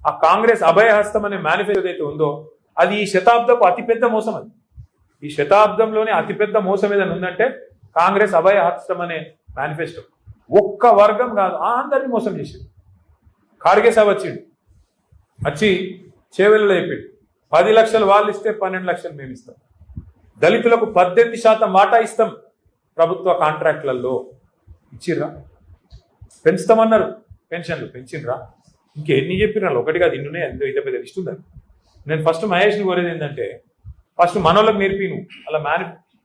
ఆ కాంగ్రెస్ అభయహస్తం అనే మేనిఫెస్టో ఏదైతే ఉందో అది ఈ శతాబ్దపు అతిపెద్ద మోసం. అది ఈ శతాబ్దంలోనే అతిపెద్ద మోసం ఏదైనా ఉందంటే కాంగ్రెస్ అభయహస్తం అనే మేనిఫెస్టో. ఒక్క వర్గం కాదు, అందరినీ మోసం చేసింది. ఖార్గే సాబ్ వచ్చి చేవెళ్ళలో చెప్పిండు 10 లక్షలు వాళ్ళు ఇస్తే 12 లక్షలు మేము ఇస్తాం, దళితులకు 18% వాటా ఇస్తాం ప్రభుత్వ కాంట్రాక్ట్లలో. ఇచ్చిర్రా? పెంచుతామన్నారు, పెన్షన్లు పెంచినరా? ఇంకెన్ని చెప్పినా ఒకటి కాదు, ఇన్నునే ఎంతో ఇదే పెద్ద లిస్ట్ ఉందని. నేను ఫస్ట్ మహేష్ని కోరేది ఏంటంటే ఫస్ట్ మనోళ్ళకి నేర్పిను అలా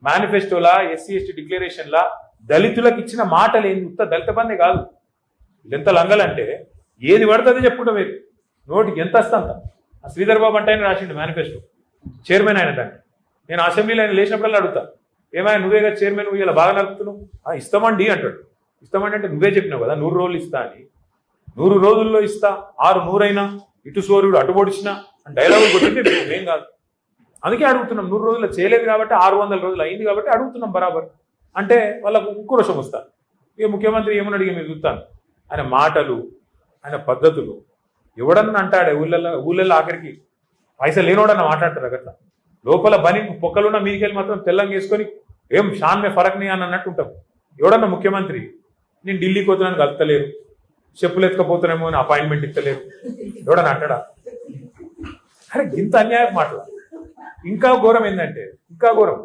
మేనిఫెస్టోలా ఎస్సీ ఎస్టీ డిక్లరేషన్లా దళితులకు ఇచ్చిన మాటలు ఏంది, ఉత్త దళిత బందే కాదు. ఎంత లంగలంటే ఏది పడుతుందో చెప్పుకుంటాం మీరు, నోటికి ఎంత వస్తా అంత. ఆ శ్రీధర్ బాబు అంటే ఆయన రాసిండు మేనిఫెస్టో, చైర్మన్ ఆయన దాన్ని. నేను అసెంబ్లీలో ఆయన లేచినప్పుడల్లా అడుగుతా, ఏమైనా నువ్వేగా చైర్మన్, నువ్వు ఇలా బాగా నడుపుతున్నావు. ఇస్తామండి అంటాడు. ఇస్తామండి అంటే నువ్వే చెప్పినావు కదా 100 రోజులు ఇస్తా అని. 100 రోజుల్లో ఇస్తా, 6 అయినా ఇటు సూర్యుడు అటు పొడిచినా అని డైలాగులు కొట్టింటే ఏం కాదు. అందుకే అడుగుతున్నాం, 100 రోజుల్లో చేయలేదు కాబట్టి 600 రోజులు అయింది కాబట్టి అడుగుతున్నాం బరాబర్. అంటే వాళ్ళకు ఉక్రోషం వస్తారు. ఇక ముఖ్యమంత్రి ఏమని అడిగి మీరు చూస్తాను, ఆయన మాటలు ఆయన పద్ధతులు. ఎవడన్నా అంటాడే ఊళ్ళల్లో ఆఖరికి పైసలు లేనోడన్నా మాట్లాడతారు అట్లా. లోపల బని పొక్కలున్న మీదికెళ్ళి మాత్రం తెల్లంగా వేసుకొని ఏం షాన్ మే ఫరక్ నీ అని అన్నట్టు ఉంటాం. ఎవడన్నా ముఖ్యమంత్రి నేను ఢిల్లీకి పోతున్నాను కలుపుతలేరు, చెప్పులు ఎత్తుకపోతున్నామో అని అపాయింట్మెంట్ ఇస్తలేరు, ఎవడన్నా అంటాడా? అరే ఇంత అన్యాయం మాటలు. ఇంకా ఘోరం ఏంటంటే, ఇంకా ఘోరం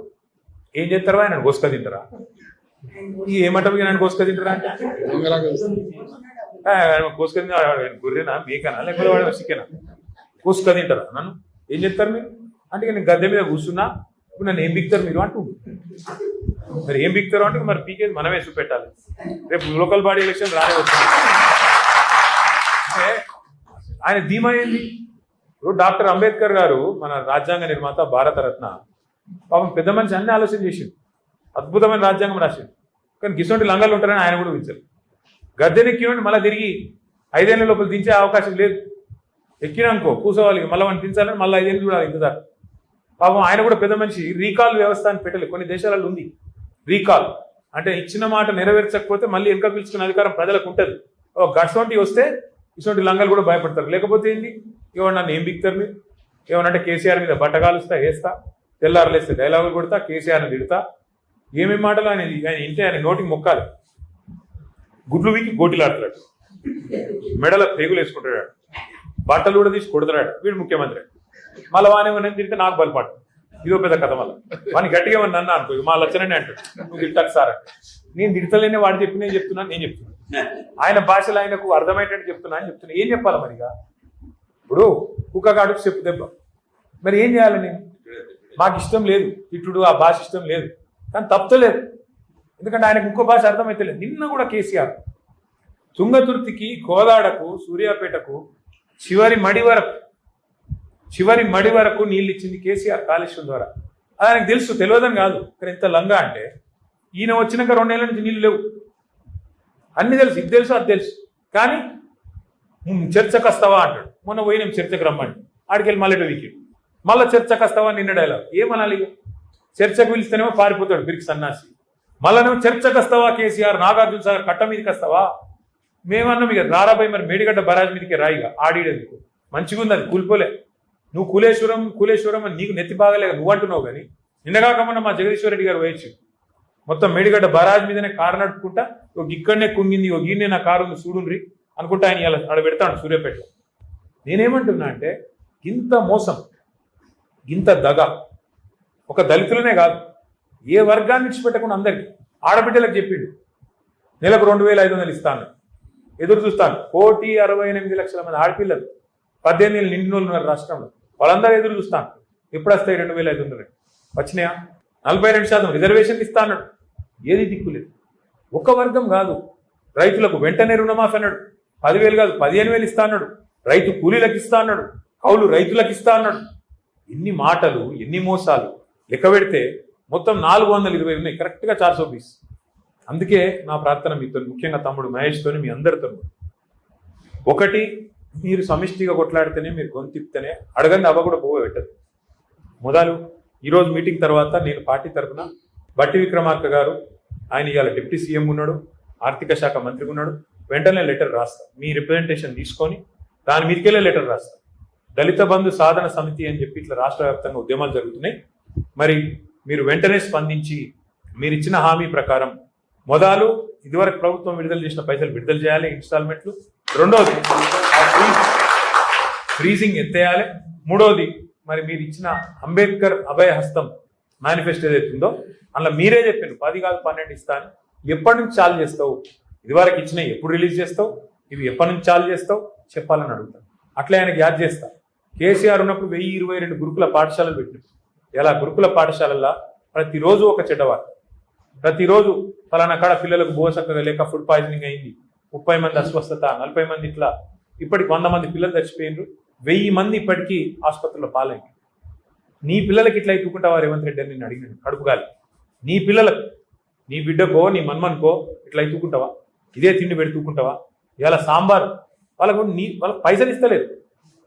ఏం చేస్తారా, ఆయన కోసుక తింటారా? ఏమంటారు ఆయన కోసుక తింటారా అంటే కోసుక గుర్రెనా మేకనా లేకపోతే వాడు చికెనా? కోసుక తింటారా? నన్ను ఏం చెప్తారు మీరు అంటే, నేను గద్దె మీద కూర్చున్నా, ఇప్పుడు నన్ను ఏం బిక్తారు మీరు అంటూ. మరి ఏం బిక్తారు అంటే మరి పీకేది మనమే చూపెట్టాలి. రేపు లోకల్ బాడీ ఎలక్షన్ రానే వచ్చింది. ఆయన ధీమా ఏంది? ఇప్పుడు డాక్టర్ అంబేద్కర్ గారు మన రాజ్యాంగ నిర్మాత, భారతరత్న, పాపం పెద్ద మనిషి అన్ని ఆలోచన చేసిండు, అద్భుతమైన రాజ్యాంగం రాసిండు. కానీ గిసొంటి లంగాలు ఉంటారని ఆయన కూడా ఊహించారు. గద్దెనెక్కినండి మళ్ళీ తిరిగి 5 ఏళ్ళ లోపల దించే అవకాశం లేదు. ఎక్కినానుకో కూర్చోవాలి, మళ్ళీ మనం దించాలని మళ్ళీ 5 ఏళ్ళు చూడాలి ఇంతదాకా. పాపం ఆయన కూడా పెద్ద మనిషి రీకాల్ వ్యవస్థ అని పెట్టలేదు. కొన్ని దేశాలలో ఉంది రీకాల్, అంటే ఇచ్చిన మాట నెరవేర్చకపోతే మళ్ళీ వెనక పిలుచుకునే అధికారం ప్రజలకు ఉంటుంది. గట్సొంటి వస్తే ఇటువంటి లంగాలు కూడా భయపడతారు. లేకపోతే ఏంది, ఏమన్నా నన్ను ఏం బిక్తారు మీరు? ఏమనంటే కేసీఆర్ మీద బట్టగాలుస్తా, వేస్తా, తెల్లారలేస్తే డైలాగులు కొడతా, కేసీఆర్ని తిడతా, ఏమేమి మాటలు ఆయన ఇంటే ఆయన నోటికి మొక్కాలి. గుడ్లు వీకి గోటిలాడతాడు, మెడల పేగులు వేసుకుంటాడు, బట్టలు కూడా తీసి కొడతాడు. వీడు ముఖ్యమంత్రి. మళ్ళీ వానేమన్నా తిరిగితే నాకు బలపాటు. ఇదో పెద్ద కథ. మళ్ళీ వాడిని గట్టిగా ఏమన్నా అన్నా అనుకో, మా లచ్చనని అంటాడు, నువ్వు తిడతాను సార్ అంటే. నేను తిడతలేనే వాడు చెప్పి నేను చెప్తున్నాను, నేను చెప్తున్నాను ఆయన భాషలో ఆయనకు అర్థమయ్యేటట్టు చెప్తున్నా అని చెప్తున్నా. ఏం చెప్పాలి మరిగా? ఇప్పుడు కుక్కగాడుకు చెప్పు దెబ్బ. మరి ఏం చేయాలి? నేను మాకు ఇష్టం లేదు తిట్టుడు, ఆ భాష ఇష్టం లేదు, కానీ తప్పలేదు. ఎందుకంటే ఆయనకు ఇంకో భాష అర్థమైతే లేదు. నిన్న కూడా కేసీఆర్ తుంగతుర్తికి, కోదాడకు, సూర్యాపేటకు చివరి మడి వరకు నీళ్ళు ఇచ్చింది కేసీఆర్ కాళేశ్వరం ద్వారా. అది ఆయనకు తెలుసు, తెలియదని కాదు. ఇక్కడ ఎంత లంగా అంటే ఈయన వచ్చినాక 2 ఏళ్ళ నుంచి నీళ్ళు లేవు. అన్ని తెలుసు, ఇది తెలుసు, అది తెలుసు. కానీ చర్చకు వస్తావా అంటాడు. మొన్న పోయి నేను చర్చకు రమ్మండి, ఆడికెళ్ళి మళ్ళీ వీకెండ్ మళ్ళీ చర్చకు వస్తావా నిన్న డైలాగ్. ఏమనాలి? చర్చకు పిలిస్తేనేమో పారిపోతాడు బిరికి సన్నాసి. మళ్ళనేమో చర్చకు వస్తావా కేసీఆర్, నాగార్జున సాగర్ కట్ట మీదకి వస్తావా? మేమన్నా మీకు రారాబాయి మరి మేడిగడ్డ బరాజ్ మీదకి రాయిగా ఆడిడేందుకు. మంచిగా ఉంది, అది కూలిపోలే. నువ్వు కూలేశ్వరం అని నీకు నెత్తి బాగలేక నువ్వు అంటున్నావు. కానీ నిన్నగాకమన్నా మా జగదీశ్వర రెడ్డి గారు వేయచ్చు మొత్తం మేడిగడ్డ బరాజ్ మీదనే కారు నడుపుకుంటా, ఇక్కడనే కుంగింది, గీనే నా కారు ఉంది చూడుండ్రి అనుకుంటా ఆయన ఇలా ఆడ పెడతాడు సూర్యాపేటలో. నేనేమంటున్నా అంటే, ఇంత మోసం, ఇంత దగ ఒక దళితులనే కాదు, ఏ వర్గాన్ని విడిచిపెట్టకుండా అందరికీ. ఆడబిడ్డలకు చెప్పిండు నెలకు 2500 ఇస్తాను, ఎదురు చూస్తాను. 1,68,00,000 మంది ఆడపిల్లలు 18 ఏళ్ళు నిండిన వాళ్ళు ఉన్నారు రాష్ట్రంలో. వాళ్ళందరూ ఎదురు చూస్తాను, ఎప్పుడు వస్తాయి 2,500 వచ్చినాయా? 42% రిజర్వేషన్లు ఇస్తా అన్నాడు. ఏది దిక్కులేదు. ఒక వర్గం కాదు, రైతులకు వెంటనే రుణమాఫీ అన్నాడు, 10,000 కాదు 15,000 ఇస్తా అన్నాడు, రైతు కూలీలకు ఇస్తా అన్నాడు, కౌలు రైతులకు ఇస్తా అన్నాడు. ఎన్ని మాటలు, ఎన్ని మోసాలు లెక్క పెడితే మొత్తం 420 ఉన్నాయి, కరెక్ట్గా 420. అందుకే నా ప్రార్థన మీతో, ముఖ్యంగా తమ్ముడు మహేష్తోని, మీ అందరితో, ఒకటి, మీరు సమిష్టిగా కొట్లాడితేనే, మీరు గొంతిప్తేనే అడగండి అవ్వ కూడా పోవ పెట్టదు. మొదలు ఈరోజు మీటింగ్ తర్వాత నేను పార్టీ తరఫున బట్టి విక్రమార్క గారు, ఆయన ఇవాళ డిప్యూటీ సీఎం ఉన్నాడు, ఆర్థిక శాఖ మంత్రి ఉన్నాడు, వెంటనే లెటర్ రాస్తా. మీ రిప్రజెంటేషన్ తీసుకొని దాని మీదకెళ్ళే లెటర్ రాస్తాం. దళిత బంధు సాధన సమితి అని చెప్పి ఇట్లా రాష్ట్ర వ్యాప్తంగా ఉద్యమాలు జరుగుతున్నాయి. మరి మీరు వెంటనే స్పందించి మీరు ఇచ్చిన హామీ ప్రకారం మొదలు ఇదివరకు ప్రభుత్వం విడుదల చేసిన పైసలు విడుదల చేయాలి, ఇన్స్టాల్మెంట్లు. రెండోది ఫ్రీజింగ్ ఎత్తేయాలి. మూడోది మరి మీరు ఇచ్చిన అంబేద్కర్ అభయ హస్తం మేనిఫెస్టో ఏదైతుందో అందులో మీరే చెప్పారు 10 కాదు 12 ఇస్తాను. ఎప్పటి నుంచి చాలు చేస్తావు? ఇదివరకు ఇచ్చినవి ఎప్పుడు రిలీజ్ చేస్తావు? ఇవి ఎప్పటి నుంచి చాలు చేస్తావు చెప్పాలని అడుగుతాను. అట్లా ఆయనకి యాద్ చేస్తా. కేసీఆర్ ఉన్నప్పుడు 1022 గురుకుల పాఠశాలలు పెట్టినారు. ఇలా గురుకుల పాఠశాలల్లో ప్రతిరోజు ఒక చెడ్డవారు, ప్రతిరోజు ఫలానా కాడ పిల్లలకు బోసక్కగా లేక ఫుడ్ పాయిజనింగ్ అయింది, 30 మంది అస్వస్థత, 40 మంది ఇట్లా, ఇప్పటికి 100 మంది పిల్లలు చచ్చిపోయినారు, 1000 మంది ఇప్పటికీ ఆసుపత్రిలో పాలైంది. నీ పిల్లలకి ఇట్లా ఎత్తుకుంటావా రేవంత్ రెడ్డి అని నేను అడిగినాడు కడుపుగాలి. నీ పిల్లలకు, నీ బిడ్డకో నీ మన్మన్కో ఇట్లా ఎత్తుకుంటావా? ఇదే తిండి పెడుతుకుంటావా? ఇలా సాంబార్ వాళ్ళకు వాళ్ళకి పైసలు ఇస్తలేదు.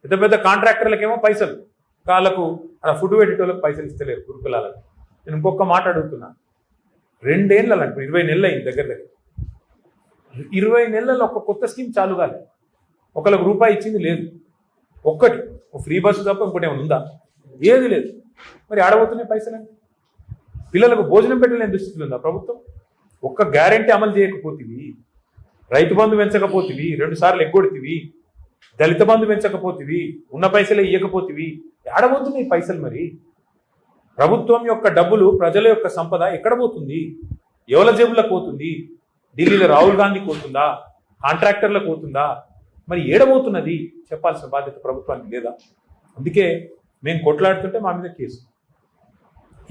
పెద్ద పెద్ద కాంట్రాక్టర్లకేమో పైసలు, వాళ్ళకు అలా ఫుడ్ పెట్టేటోళ్ళకి పైసలు ఇస్తలేరు గురుకులాలకు. నేను ఇంకొక మాట అడుగుతున్నా. 2 ఏళ్ళు అంటూ 20 నెలలు అయింది దగ్గర దగ్గర. 20 నెలల్లో ఒక కొత్త స్కీమ్ చాలు కాలేదు. ఒకళ్ళకి రూపాయి ఇచ్చింది లేదు. ఒక్కటి ఫ్రీ బస్సు తప్ప ఇంకోటి ఏమైనా ఉందా? ఏది లేదు. మరి ఆడబోతున్నాయి పైసలండి. పిల్లలకు భోజనం పెట్టలేని దుస్థితులు ఉందా ప్రభుత్వం? ఒక్క గ్యారెంటీ అమలు చేయకపోతివి, రైతు బంధు పెంచకపోతివి, 2 సార్లు ఎగ్గొడితివి, దళిత బంధు పెంచకపోతివి, ఉన్న పైసలే ఇవ్వకపోతివి, ఆడబోతున్నాయి పైసలు. మరి ప్రభుత్వం యొక్క డబ్బులు, ప్రజల యొక్క సంపద ఎక్కడ పోతుంది? ఎవరి జేబులకు పోతుంది? ఢిల్లీలో రాహుల్ గాంధీకి పోతుందా? కాంట్రాక్టర్లకు పోతుందా? మరి ఏడబోతున్నది చెప్పాల్సిన బాధ్యత ప్రభుత్వానికి లేదా? అందుకే మేము కొట్లాడుతుంటే మా మీద కేసు,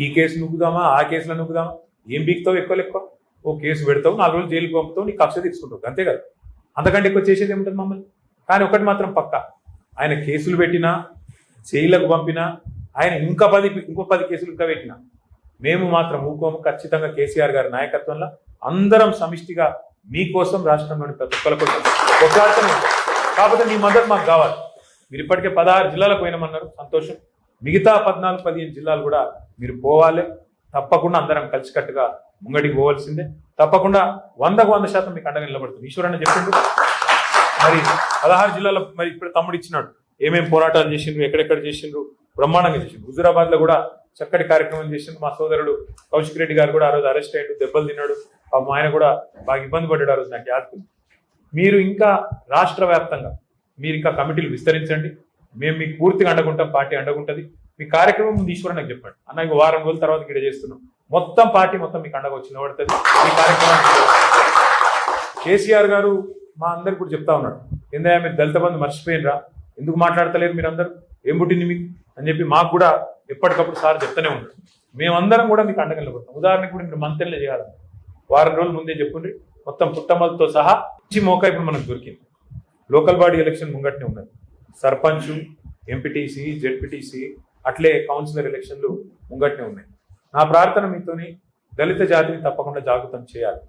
ఈ కేసు నువ్వుదామా, ఆ కేసులో నువ్వుదామా, ఏం బీక్తావు? ఎక్కువ ఓ కేసు పెడతావు, 4 రోజులు జైలుకి పంపుతావు, నీ కక్ష తీసుకుంటావు, అంతే కదా. అంతకంటే ఎక్కువ చేసేది ఏముంటుంది మమ్మల్ని? కానీ ఒకటి మాత్రం పక్క, ఆయన కేసులు పెట్టినా, జైలుకు పంపినా, ఆయన ఇంకో 10 కేసులు ఇంకా పెట్టినా మేము మాత్రం ఊకోము. ఖచ్చితంగా కేసీఆర్ గారి నాయకత్వంలో అందరం సమిష్టిగా మీకోసం, రాష్ట్రంలోని ప్రతి ఒక్కరి కోసం కొట్లాడుతూనే ఉంటాం. కాకపోతే మీ మద్దతు మాకు కావాలి. మీరు ఇప్పటికే 16 జిల్లాలకు పోయినామన్నారు, సంతోషం. మిగతా 14-15 జిల్లాలు కూడా మీరు పోవాలి. తప్పకుండా అందరం కలిసికట్టుగా ముంగడికి పోవాల్సిందే. తప్పకుండా 100% మీకు అండగా నిలబడుతుంది. ఈశ్వరన్న చెప్పిండు మరి 16 జిల్లాలో మరి ఇప్పుడు తమ్ముడు ఇచ్చినాడు ఏమేం పోరాటాలు చేసిండ్రు, ఎక్కడెక్కడ చేసిండ్రు, బ్రహ్మాండంగా చేసిండ్రు. హుజూరాబాద్ లో కూడా చక్కటి కార్యక్రమం చేసిండ్రు. మా సోదరుడు కౌశిక్ రెడ్డి గారు కూడా ఆ రోజు అరెస్ట్ అయ్యాడు, దెబ్బలు తిన్నాడు. ఆయన కూడా బాగా ఇబ్బంది పడ్డాడు ఆ రోజు, నాకు యాద్. మీరు ఇంకా రాష్ట్ర వ్యాప్తంగా మీరు ఇంకా కమిటీలు విస్తరించండి. మేము మీకు పూర్తిగా అండగుంటాం, పార్టీ అండగుంటుంది. మీ కార్యక్రమం ముందు ఈశ్వరన్ నాకు చెప్పండి, అన్న ఇంకో వారం రోజుల తర్వాత గిడ చేస్తున్నాం, మొత్తం పార్టీ మొత్తం మీకు అండగా వచ్చి నిలబడుతుంది. ఈ కార్యక్రమం కేసీఆర్ గారు మా అందరికి కూడా చెప్తా ఉన్నాడు, ఏందయ్యా మీరు దళిత బంధు మర్చిపోయినరా, ఎందుకు మాట్లాడతలేరు మీరందరూ, ఏం పుట్టింది మీకు అని చెప్పి మాకు కూడా ఎప్పటికప్పుడు సార్ చెప్తూనే ఉంటారు. మేమందరం కూడా మీకు అండగా నిలబడతాం. ఉదాహరణకు కూడా మీరు మంత్రులే చేయాలి, వారం రోజుల ముందే చెప్పుండ్రి, మొత్తం పుట్టమలతో సహా మంచి మోకా ఇప్పుడు మనకు దొరికింది. లోకల్ బాడీ ఎలక్షన్ ముంగట్నే ఉన్నది. సర్పంచ్, ఎంపీటీసీ, జెడ్పీటీసీ, అట్లే కౌన్సిలర్ ఎలక్షన్లు ముంగట్నే ఉన్నాయి. నా ప్రార్థన మీతోని దళిత జాతిని తప్పకుండా జాగృతం చేయాలి.